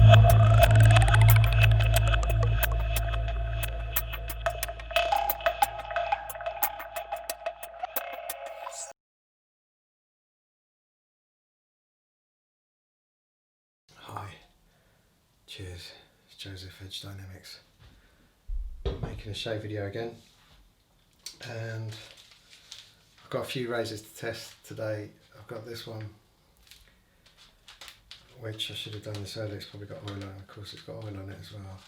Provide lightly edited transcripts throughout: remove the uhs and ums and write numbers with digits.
Hi, cheers, it's Joseph, Edge Dynamics, making a shave video again, and I've got a few razors to test today. I've got this one, which I should have done this earlier, it's probably got oil on it, of course it's got oil on it as well.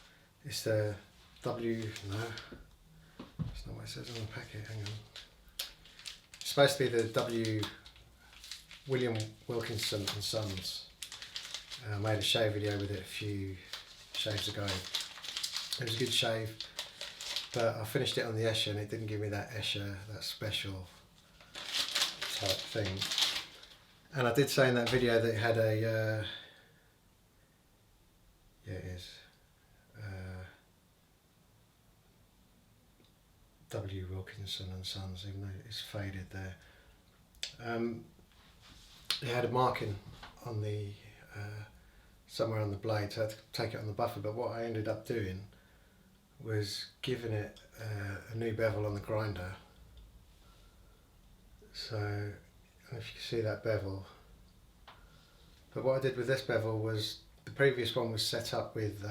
It's the that's not what it says on the packet, hang on. It's supposed to be the W.Wilkinson Sons. I made a shave video with it a few shaves ago. It was a good shave, but I finished it on the Escher and it didn't give me that Escher, that special type thing. And I did say in that video that it had a, yeah it is, W.Wilkinson and Sons, even though it's faded there. It had a marking on the somewhere on the blade, so I had to take it on the buffer, but what I ended up doing was giving it a new bevel on the grinder. So, I don't know if you can see that bevel, but what I did with this bevel was, the previous one was set up with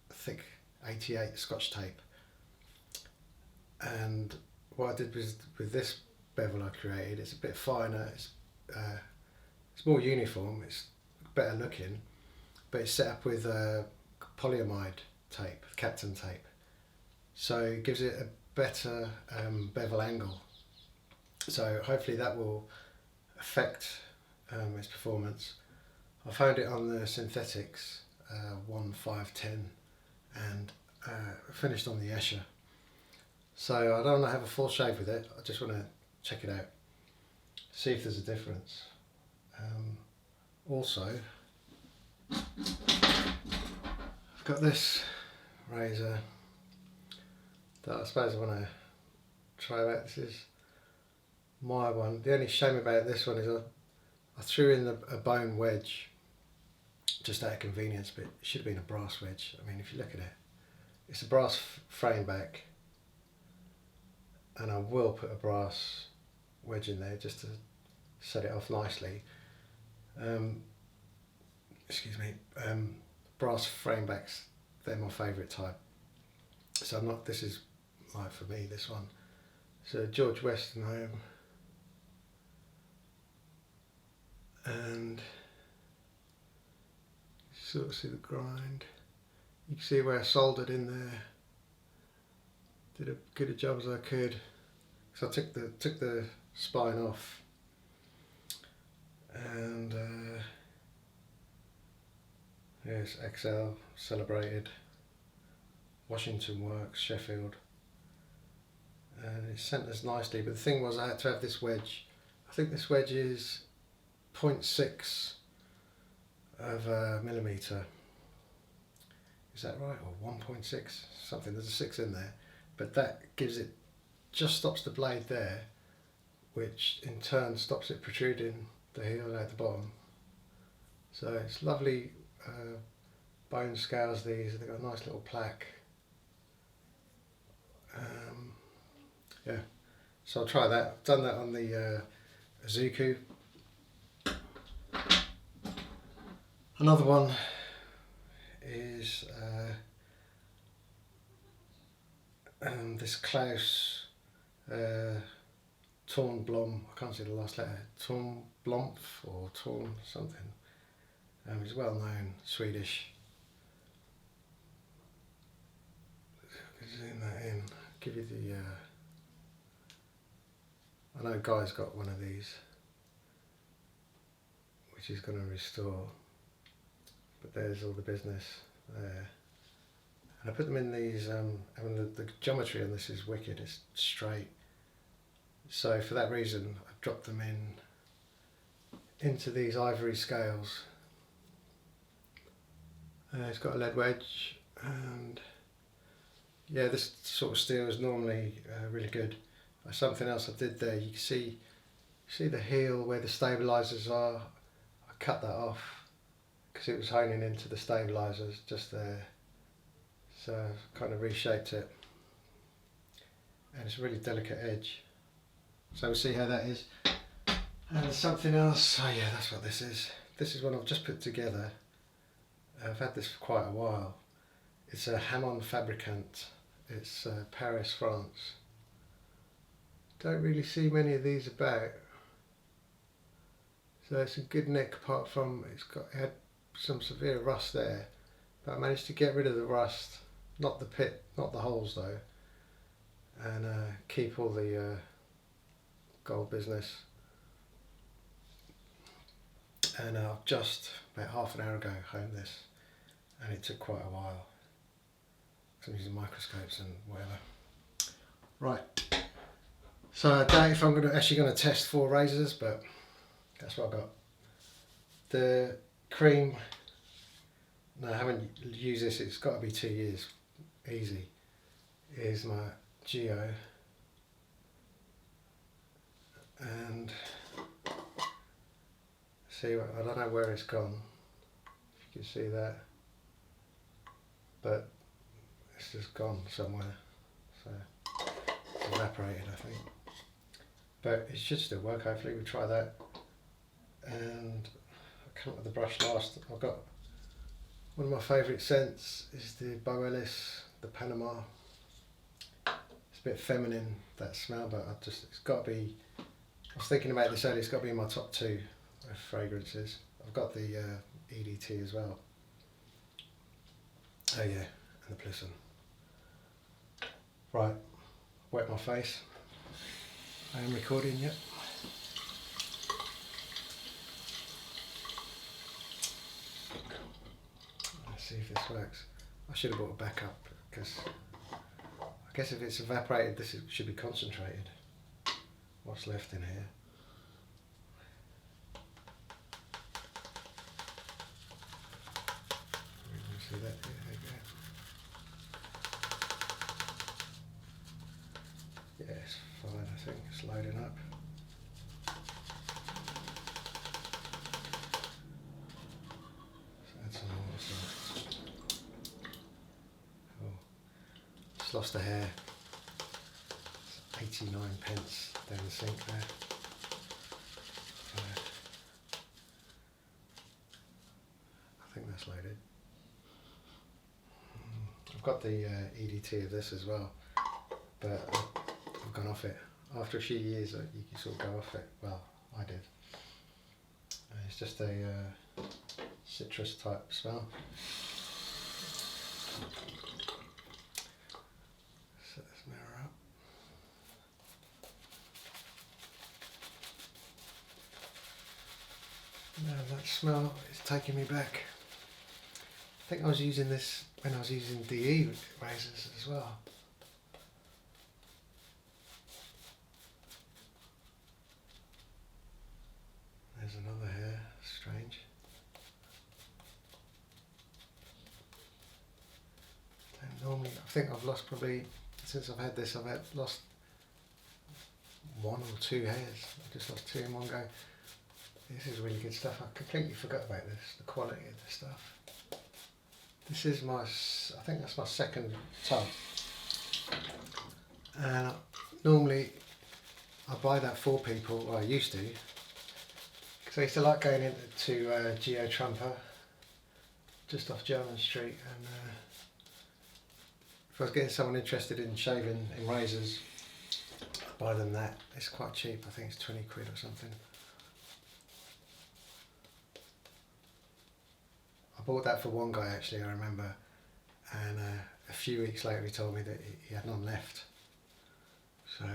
thick 88 Scotch tape, and what I did was with this bevel I created, it's a bit finer, it's more uniform, it's better looking, but it's set up with polyamide tape, Captain tape, so it gives it a better bevel angle, so hopefully that will affect its performance. I found it on the synthetics 1510 and finished on the Escher, so I don't want to have a full shave with it, I just want to check it out, see if there's a difference. Also, I've got this razor that I suppose I want to try out. This is my one. The only shame about this one is I threw in a bone wedge just out of convenience, but it should have been a brass wedge. I mean, if you look at it, it's a brass frame back, and I will put a brass wedge in there just to set it off nicely. Excuse me, brass frame backs, they're my favourite type. So I'm not, this is like for me, this one. So Geo Wostenholm, and you sort of see the grind. You can see where I soldered in there. Did as good a job as I could. So I took the spine off, and yes, XL, Celebrated, Washington Works, Sheffield, and it centres nicely, but the thing was I had to have this wedge. I think this wedge is 0.6 of a millimetre, is that right, or 1.6, something, there's a 6 in there, but that gives it, just stops the blade there, which in turn stops it protruding the heel out the bottom. So it's lovely bone scales, these, they've got a nice little plaque. Yeah, so I'll try that. I've done that on the Azuku. Another one is this Klas Tornblom, I can't see the last letter, Tornblom or Torn something. He's well known, Swedish. Zoom that in, give you the, I know Guy's got one of these, which he's going to restore, but there's all the business there. And I put them in these, I mean the geometry on this is wicked, it's straight. So for that reason I've dropped them into these ivory scales. It's got a lead wedge, and yeah, this sort of steel is normally really good. Something else I did there, you can see the heel where the stabilisers are, I cut that off because it was honing into the stabilisers just there. So I've kind of reshaped it, and it's a really delicate edge. So we'll see how that is. And there's something else. Oh yeah, that's what this is. This is one I've just put together. I've had this for quite a while. It's a Hamon Fabricant. It's Paris, France. Don't really see many of these about. So it's a good nick, apart from it had some severe rust there, but I managed to get rid of the rust, not the pit, not the holes though, and keep all the gold business. And I've just about half an hour ago honed this, and it took quite a while. I'm using microscopes and whatever. Right. So I doubt if I'm actually going to test 4 razors, but that's what I got. The cream, no, I haven't used this, it's got to be 2 years, easy, is my Geo. And see, I don't know where it's gone, if you can see that, but it's just gone somewhere, so it's evaporated I think. But it should still work, hopefully. We'll try that. And I come up with the brush last. I've got one of my favourite scents is the Boelis, the Panama. It's a bit feminine, that smell, but it's got to be, I was thinking about this earlier, it's got to be in my top 2 of fragrances. I've got the EDT as well. Oh yeah, and the Plisson. Right, wet my face. I am recording yet. Let's see if this works. I should have brought a backup, because I guess if it's evaporated, this should be concentrated. What's left in here? See that? Yeah, there you go. Yeah, it's fine, I think. It's loading up. So add some more salt. Cool. Just lost a hair. It's 89 pence down the sink there. So I think that's loaded. I've got the EDT of this as well, but I've gone off it. After a few years you can sort of go off it. Well, I did. It's just a citrus type smell. Set this mirror up. Now that smell is taking me back. I think I was using this when I was using DE razors as well. There's another hair, strange. And normally, I think I've lost probably, since I've had this, I've lost 1 or 2 hairs. I just lost 2 in one go. This is really good stuff. I completely forgot about this, the quality of the stuff. This is my, I think that's my 2nd tub. And normally I buy that for people, well I used to, because I used to like going into Geo Trumper, just off German Street, and if I was getting someone interested in shaving in razors, I'd buy them that. It's quite cheap, I think it's 20 quid or something. I bought that for one guy actually, I remember, and a few weeks later he told me that he had none left. So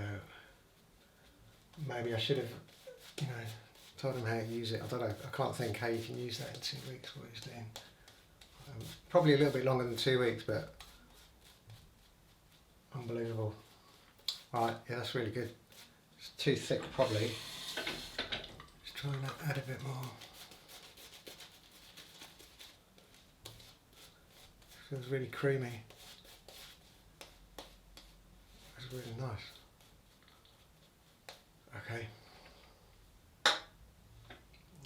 maybe I should have, told him how to use it. I don't know, I can't think how you can use that in 2 weeks, what he's doing. Probably a little bit longer than 2 weeks, but unbelievable. Right, yeah, that's really good. It's too thick probably. Just try and add a bit more. Feels really creamy. It's really nice. Okay.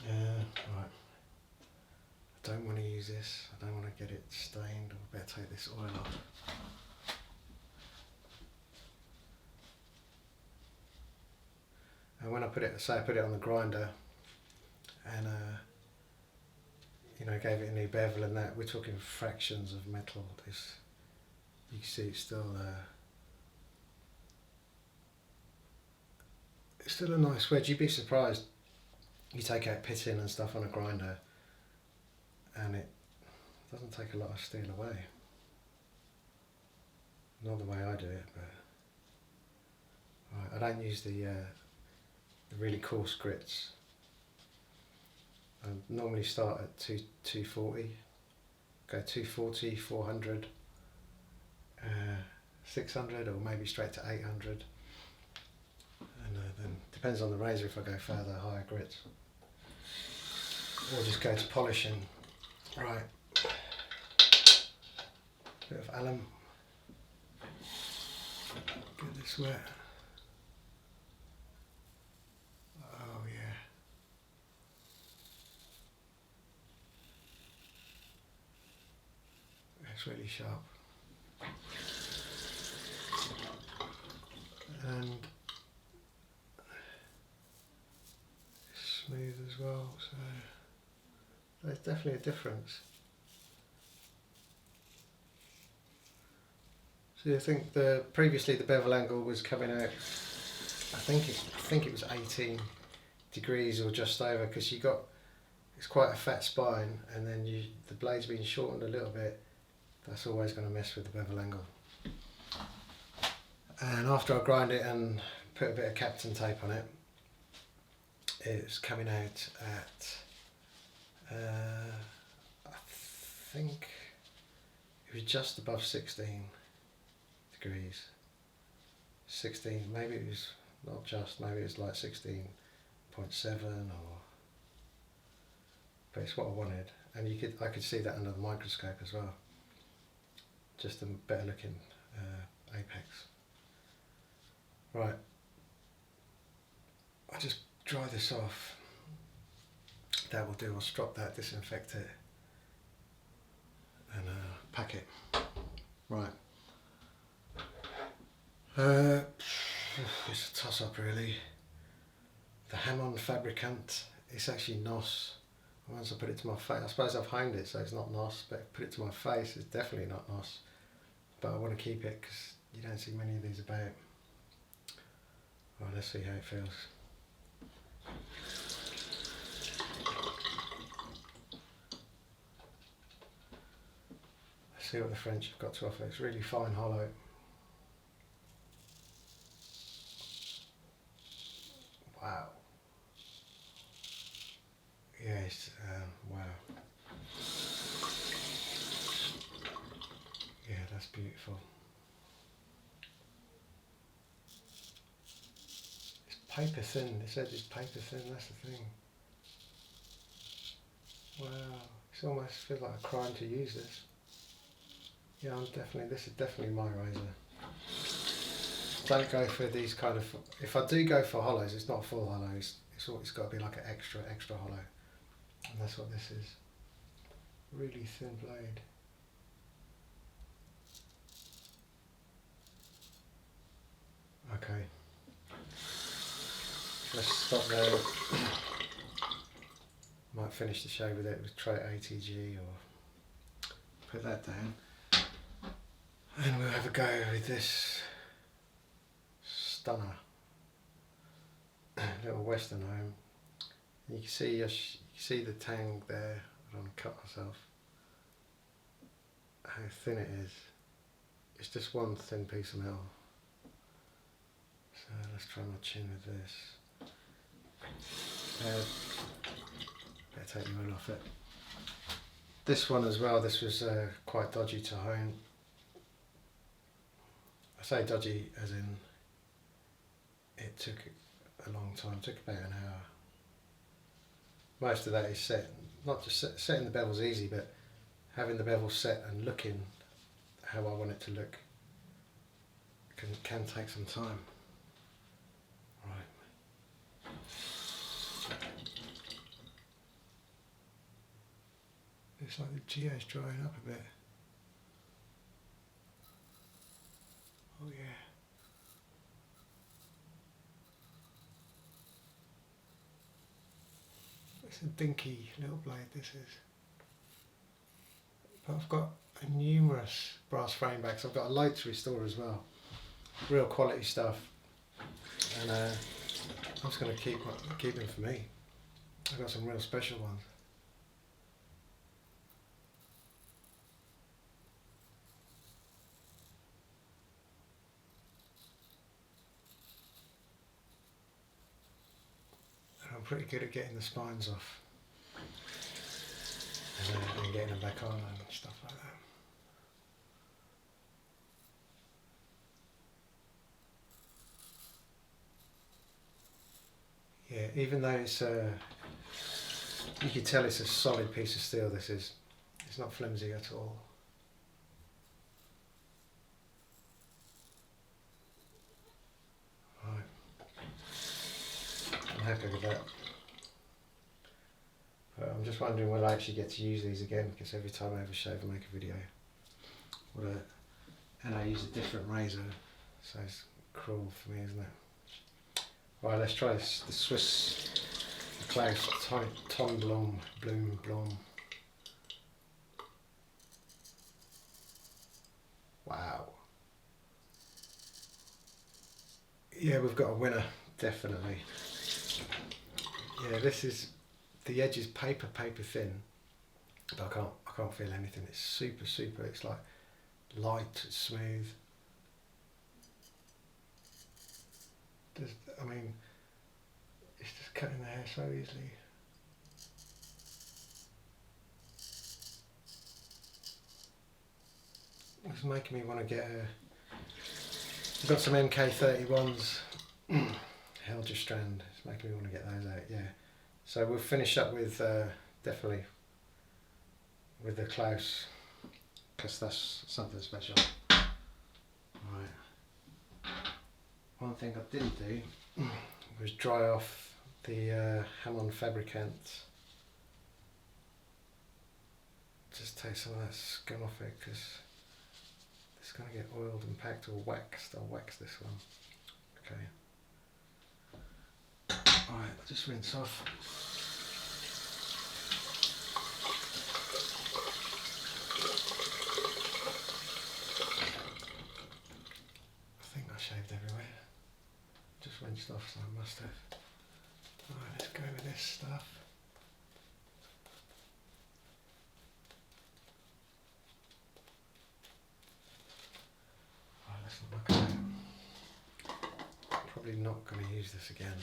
Right. I don't want to use this. I don't want to get it stained. I better take this oil off. And when I put it, say I put it on the grinder and you know, gave it a new bevel and that, we're talking fractions of metal. This, you can see it's still a nice wedge. You'd be surprised. You take out pitting and stuff on a grinder and it doesn't take a lot of steel away. Not the way I do it, but right, I don't use the really coarse grits. I normally start at 240, go 240, 400, 600 or maybe straight to 800. And then depends on the razor if I go further, higher grits. Or just go to polishing. Right. Bit of alum. Get this wet. Oh yeah. It's really sharp. And smooth as well, so there's definitely a difference. So I think previously the bevel angle was coming out, I think it was 18 degrees or just over, because it's quite a fat spine, and then the blade's been shortened a little bit. That's always going to mess with the bevel angle. And after I grind it and put a bit of Captain tape on it, it's coming out at I think it was just above 16 degrees. 16, maybe it was not just, maybe it was like 16.7 or, but it's what I wanted, and I could see that under the microscope as well. Just a better looking apex. Right, I'll just dry this off. That will do. I'll strop that, disinfect it, and pack it. Right. It's a toss-up really. The Hamon Fabricant. It's actually NOS. Once I put it to my face, I suppose I've honed it so it's not NOS, but put it to my face, it's definitely not NOS. But I want to keep it because you don't see many of these about. Right, let's see how it feels. Let's see what the French have got to offer. It's really fine hollow. Wow. Yes, wow. Yeah, that's beautiful. It's paper thin. They said it's paper thin, that's the thing. Wow, it almost feels like a crime to use this. Yeah, this is definitely my razor. Don't go for these kind of, if I do go for hollows, it's not full hollow, it's got to be like an extra hollow. And that's what this is. Really thin blade. Okay. Let's stop there. Might finish the show with it with tray ATG or put that down. And we'll have a go with this stunner. Little Wostenholm. You can see the tang there. I don't want to cut myself. How thin it is. It's just one thin piece of metal. So let's try my chin with this. Better take the oil off it. This one as well, this was quite dodgy to hone. I say dodgy as in it took a long time, it took about an hour. Most of that is set, not just setting the bevel's easy, but having the bevel set and looking how I want it to look can take some time. Right. It's like the geo's drying up a bit. Oh yeah. It's a dinky little blade, this is. But I've got numerous brass frame backs. I've got a load to restore as well. Real quality stuff. And I'm just going to keep them for me. I've got some real special ones. I'm pretty good at getting the spines off and getting them back on and stuff like that. Yeah, even though it's you can tell it's a solid piece of steel, this is. It's not flimsy at all. Right. I'm happy with that. But I'm just wondering will I actually get to use these again, because every time I have a shave I make a video. And I use a different razor, so it's cruel for me, isn't it? Right, let's try this, the Swiss Klas Tornblom. Wow. Yeah, we've got a winner, definitely. Yeah, this is, the edge is paper thin, but I can't feel anything. It's super, it's like light, it's smooth. I mean, it's just cutting the hair so easily. It's making me want to get I've got some MK31s, held your strand, it's making me want to get those out, yeah. So we'll finish up with, definitely, with the Klas, because that's something special. Right. One thing I didn't do was dry off the Hamon Fabricant. Just take some of that scum off it, because it's going to get oiled and packed or waxed. I'll wax this one. Okay. Alright, I'll just rinse off. I think I shaved everywhere. Just rinsed off, so I must have. Alright, let's go with this stuff. Alright, let's not look at it. Probably not going to use this again.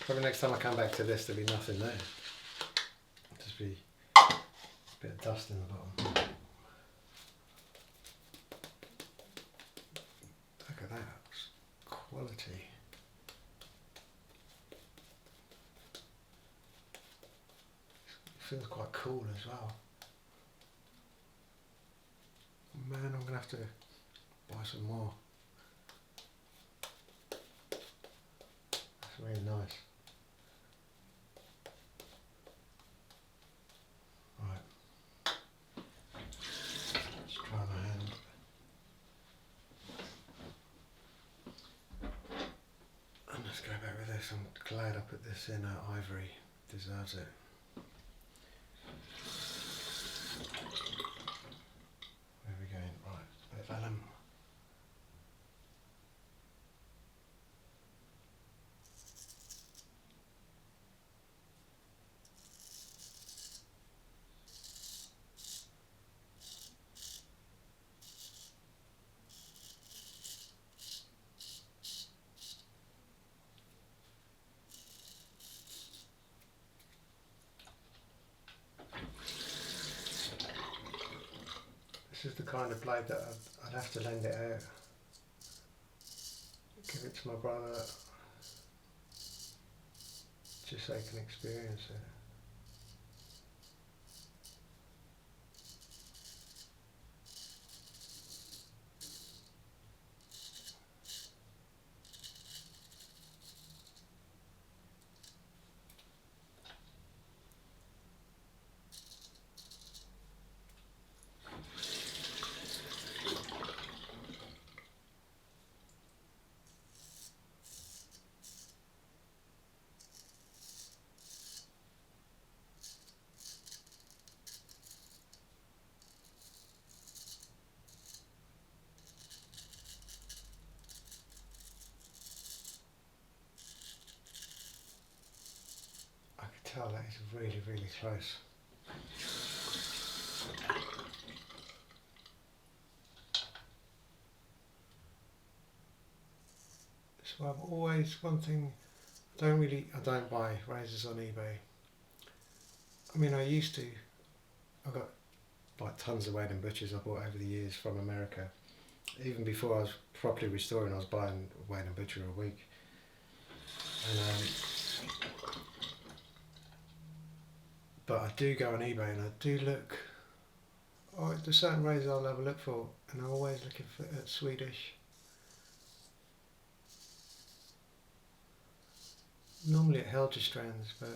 Probably next time I come back to this there'll be nothing there. It'll just be a bit of dust in the bottom. Look at that, it's quality. It feels quite cool as well. Man, I'm going to have to buy some more. That's really nice. Right. Let's try my hand. And let's go back with this. I'm glad I put this in ivory. Deserves it. Where are we going? Right, a bit of vellum. This is the kind of blade that I'd have to lend it out. Give it to my brother, just so he can experience it. tell that is really, really close. So I've always, one thing, I don't buy razors on eBay. I mean, I used to. I got like tons of Wayne and Butchers I bought over the years from America. Even before I was properly restoring, I was buying Wayne and Butcher a week. And, but I do go on eBay and I do look. Oh, there's certain razors I'll have a look for, and I'm always looking at Swedish. Normally it held your strands, but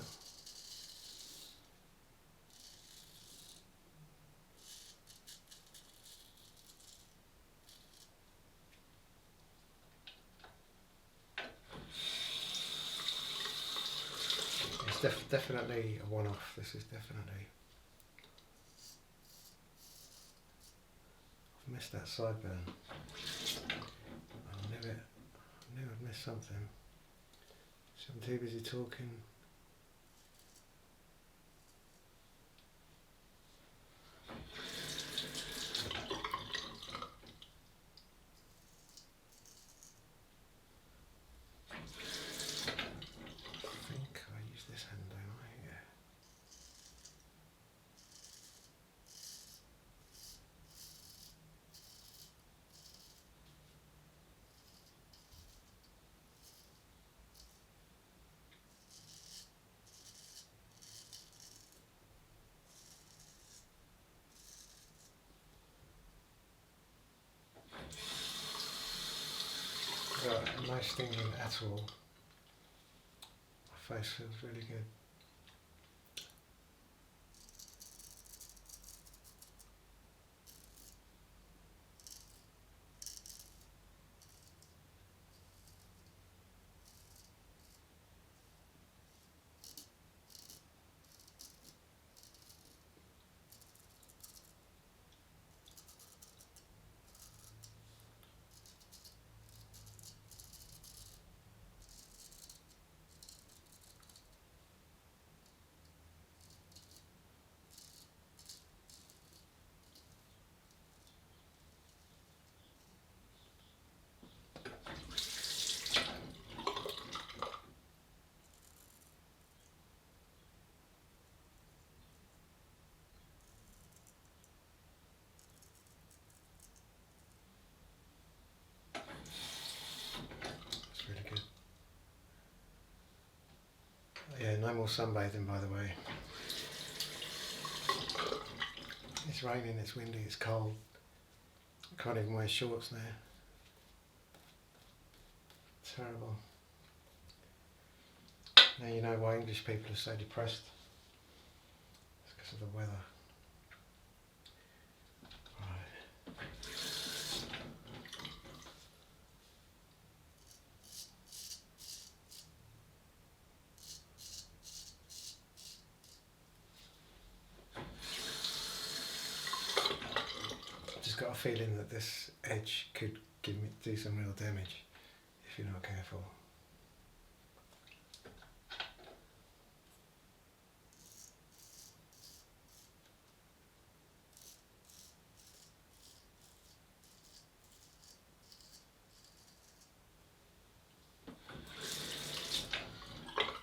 it's definitely a one-off. This is definitely. I've missed that sideburn. I knew I'd missed something. So I'm too busy talking. I think I use this hand, don't I? Yeah. Got no stinging at all. My face feels really good. It's really good. Yeah, no more sunbathing, by the way. It's raining, it's windy, it's cold. I can't even wear shorts now. Terrible. Now you know why English people are so depressed. It's because of the weather. Right. Just got a feeling that this edge could do some real damage if you're not careful.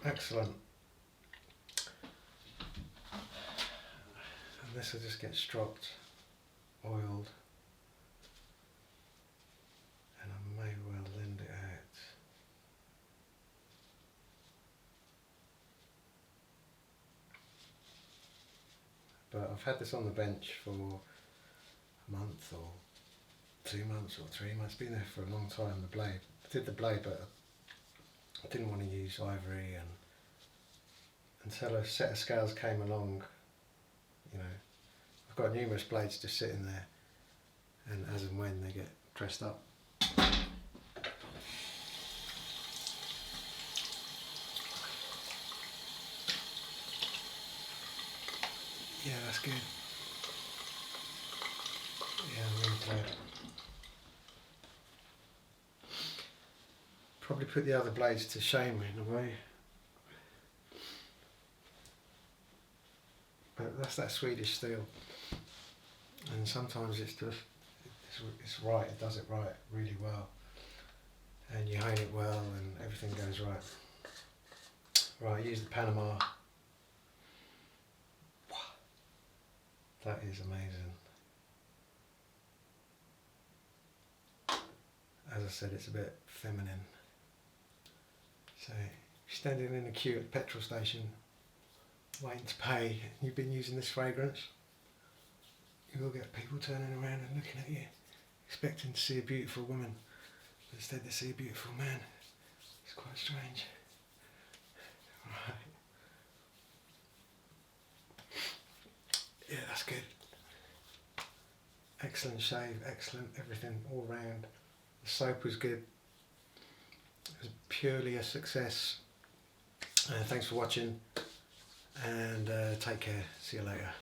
Excellent. And this will just get stropped, oiled, and I may well lend it out. But I've had this on the bench for a month or 2 months or 3 months. It's been there for a long time, the blade. I did the blade, but I didn't want to use ivory, and until a set of scales came along, you know, I've got numerous blades just sitting there, and as and when they get dressed up. Yeah, that's good. Yeah, I'm really glad. Probably put the other blades to shame in a way. But that's that Swedish steel, and sometimes it's just it's right. It does it right really well, and you hone it well, and everything goes right. Right, use the Panama. That is amazing. As I said, it's a bit feminine. So, standing in a queue at the petrol station, waiting to pay, and you've been using this fragrance, you will get people turning around and looking at you, expecting to see a beautiful woman, but instead they see a beautiful man. It's quite strange. Right. Yeah, that's good. Excellent shave, excellent everything all round. The soap was good. It was purely a success. Thanks for watching, and take care. See you later.